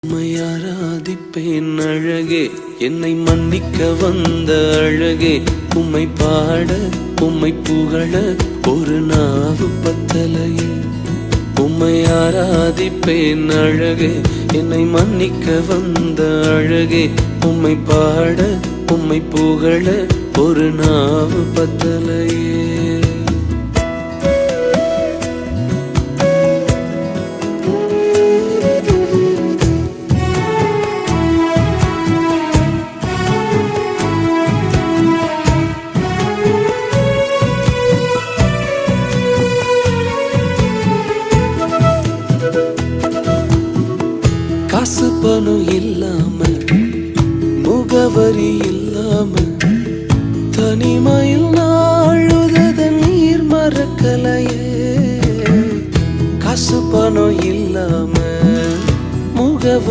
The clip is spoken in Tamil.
உம்மை ஆராதிப்பேன் அழகே, என்னை மன்னிக்க வந்த அழகே. உம்மை பாட உம்மை புகழ ஒரு நாவு பத்தலையே. உம்மை ஆராதிப்பேன் அழகே, என்னை மன்னிக்க வந்த அழகே. உம்மை பாட உம்மை புகழ ஒரு நாவு பத்தலையே. காசு பணம் இல்லாம, முகவரி இல்லாம, தனிமையில் நாழுத நீர் மறக்கலையே. காசு பணம் இல்லாம, முகவரி